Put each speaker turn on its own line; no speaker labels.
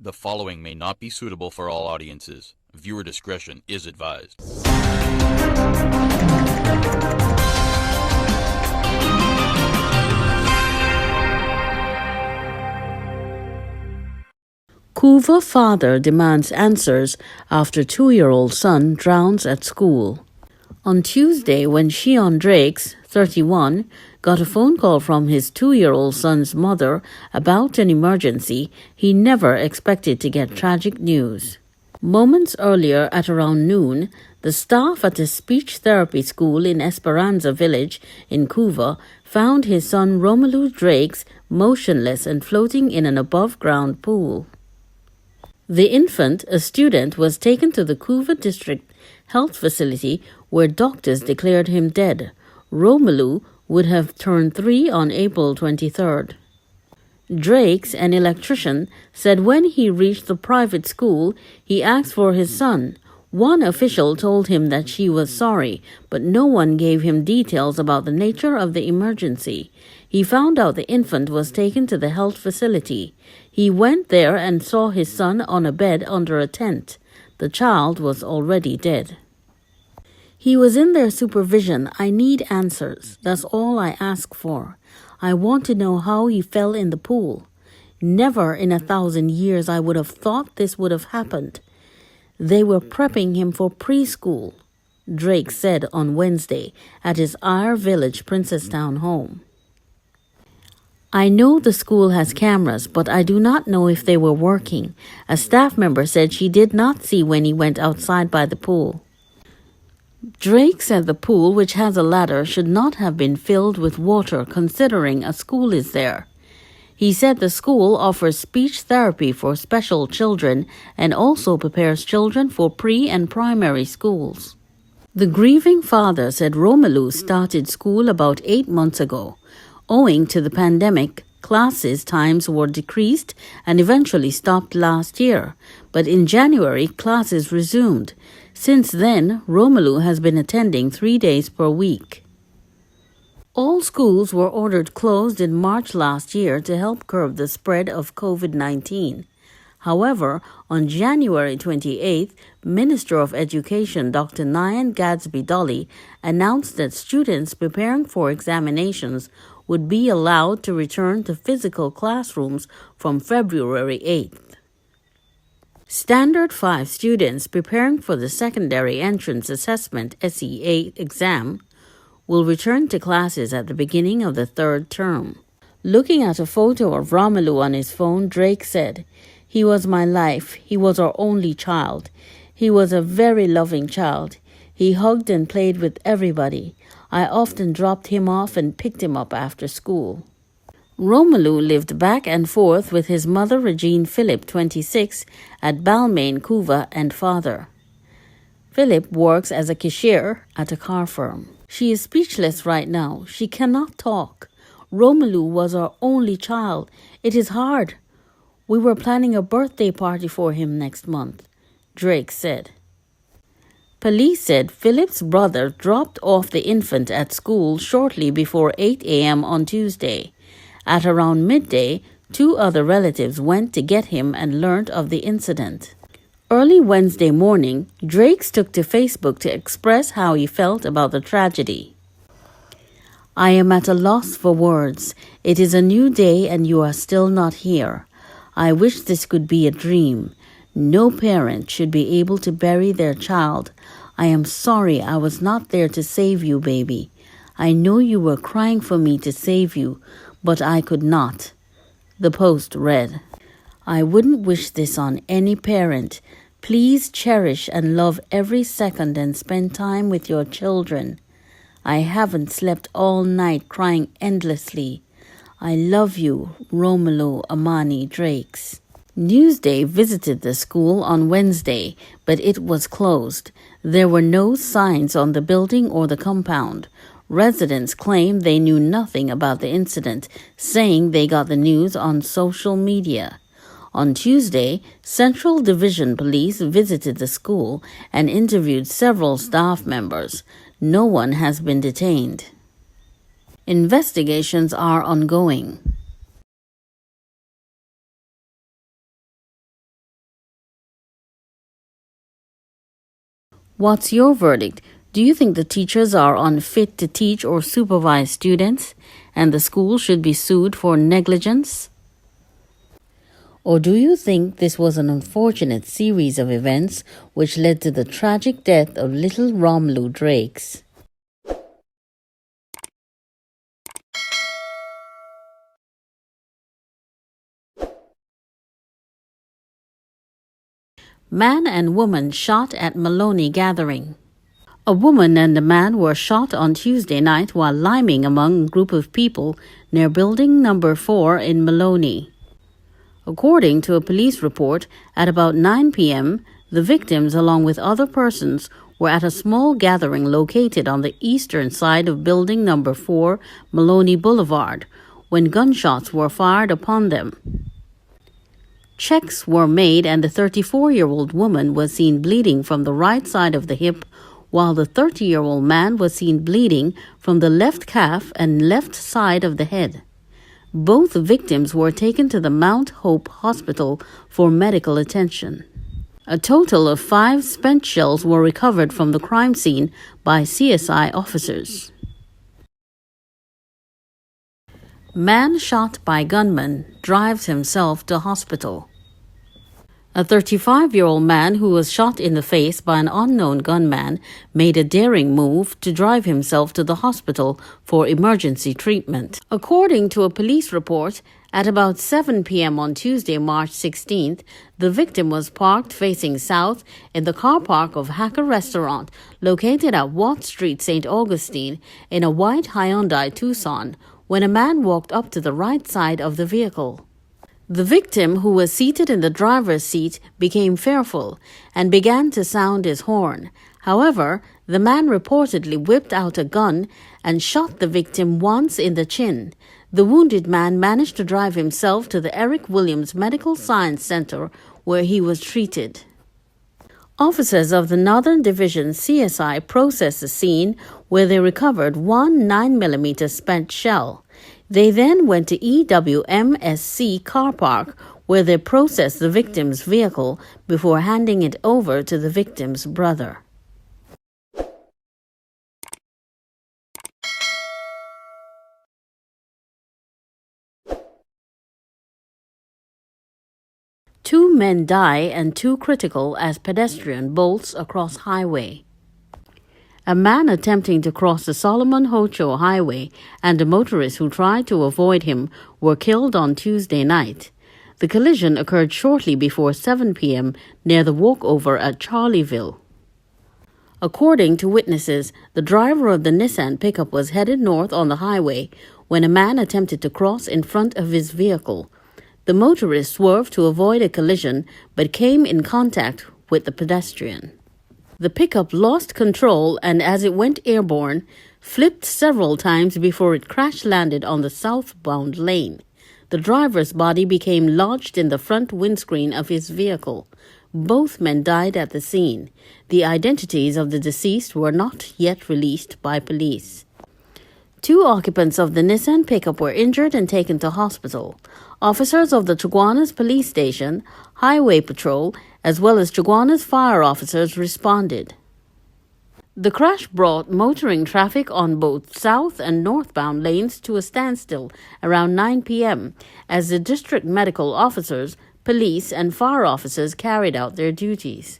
The following may not be suitable for all audiences. Viewer discretion is advised.
Couva father demands answers after 2-year-old son drowns at school. On Tuesday, when Sheon Drakes, 31, got a phone call from his 2-year-old son's mother about an emergency, he never expected to get tragic news. Moments earlier, at around noon, the staff at a speech therapy school in Esperanza Village in Couva found his son Romelu Drakes motionless and floating in an above-ground pool. The infant, a student, was taken to the Couva District Health Facility where doctors declared him dead. Romelu would have turned 3 on April 23rd. Drakes, an electrician, said when he reached the private school, he asked for his son. One official told him that she was sorry, but no one gave him details about the nature of the emergency. He found out the infant was taken to the health facility. He went there and saw his son on a bed under a tent. The child was already dead. He was in their supervision. I need answers. That's all I ask for. I want to know how he fell in the pool. Never in 1,000 years I would have thought this would have happened. They were prepping him for preschool, Drake said on Wednesday at his Ayr Village Princestown home. I know the school has cameras, but I do not know if they were working. A staff member said she did not see when he went outside by the pool. Drake said the pool, which has a ladder, should not have been filled with water considering a school is there. He said the school offers speech therapy for special children and also prepares children for pre- and primary schools. The grieving father said Romelu started school about 8 months ago. Owing to the pandemic, classes times were decreased and eventually stopped last year, but in January classes resumed. Since then, Romelu has been attending 3 days per week. All schools were ordered closed in March last year to help curb the spread of COVID-19. However, on January 28th, Minister of Education Dr. Nyan Gadsby-Dolly announced that students preparing for examinations would be allowed to return to physical classrooms from February 8th. Standard 5 students preparing for the Secondary Entrance Assessment SEA exam will return to classes at the beginning of the 3rd term. Looking at a photo of Romelu on his phone, Drake said, "He was my life. He was our only child. He was a very loving child. He hugged and played with everybody. I often dropped him off and picked him up after school." Romelu lived back and forth with his mother Regine Phillip, 26, at Balmain, Couva, and father. Phillip works as a cashier at a car firm. She is speechless right now. She cannot talk. Romelu was our only child. It is hard. We were planning a birthday party for him next month, Drake said. Police said Philip's brother dropped off the infant at school shortly before 8 a.m. on Tuesday. At around midday, 2 other relatives went to get him and learned of the incident. Early Wednesday morning, Drakes took to Facebook to express how he felt about the tragedy. I am at a loss for words. It is a new day and you are still not here. I wish this could be a dream. No parent should be able to bury their child. I am sorry I was not there to save you, baby. I know you were crying for me to save you, but I could not. The post read, I wouldn't wish this on any parent. Please cherish and love every second and spend time with your children. I haven't slept all night crying endlessly. I love you, Romelu Amani Drakes. Newsday visited the school on Wednesday, but it was closed. There were no signs on the building or the compound. Residents claim they knew nothing about the incident, saying they got the news on social media. On Tuesday, Central Division Police visited the school and interviewed several staff members. No one has been detained. Investigations are ongoing. What's your verdict? Do you think the teachers are unfit to teach or supervise students, and the school should be sued for negligence? Or do you think this was an unfortunate series of events which led to the tragic death of little Romelu Drakes? Man and woman shot at Maloney gathering. A woman and a man were shot on Tuesday night while liming among a group of people near building number 4 in Maloney. According to a police report, at about 9 p.m., the victims, along with other persons, were at a small gathering located on the eastern side of building number 4, Maloney Boulevard, when gunshots were fired upon them. Checks were made and the 34-year-old woman was seen bleeding from the right side of the hip, while the 30-year-old man was seen bleeding from the left calf and left side of the head. Both victims were taken to the Mount Hope Hospital for medical attention. A total of 5 spent shells were recovered from the crime scene by CSI officers. Man shot by gunman drives himself to hospital. A 35-year-old man who was shot in the face by an unknown gunman made a daring move to drive himself to the hospital for emergency treatment. According to a police report, at about 7 p.m. on Tuesday, March 16th, the victim was parked facing south in the car park of Hacker Restaurant, located at Watt Street, St. Augustine, in a white Hyundai Tucson, when a man walked up to the right side of the vehicle. The victim, who was seated in the driver's seat, became fearful and began to sound his horn. However, the man reportedly whipped out a gun and shot the victim once in the chin. The wounded man managed to drive himself to the Eric Williams Medical Science Center, where he was treated. Officers of the Northern Division CSI processed the scene, where they recovered one 9mm spent shell. They then went to EWMSC car park, where they processed the victim's vehicle before handing it over to the victim's brother. Two men die and 2 critical as pedestrian bolts across highway. A man attempting to cross the Solomon Hocho Highway and a motorist who tried to avoid him were killed on Tuesday night. The collision occurred shortly before 7 p.m. near the walkover at Charlieville. According to witnesses, the driver of the Nissan pickup was headed north on the highway when a man attempted to cross in front of his vehicle. The motorist swerved to avoid a collision but came in contact with the pedestrian. The pickup lost control and, as it went airborne, flipped several times before it crash-landed on the southbound lane. The driver's body became lodged in the front windscreen of his vehicle. Both men died at the scene. The identities of the deceased were not yet released by police. 2 occupants of the Nissan pickup were injured and taken to hospital. Officers of the Chaguanas Police Station, Highway Patrol, as well as Chaguanas fire officers responded. The crash brought motoring traffic on both south and northbound lanes to a standstill around 9 p.m. as the district medical officers, police, and fire officers carried out their duties.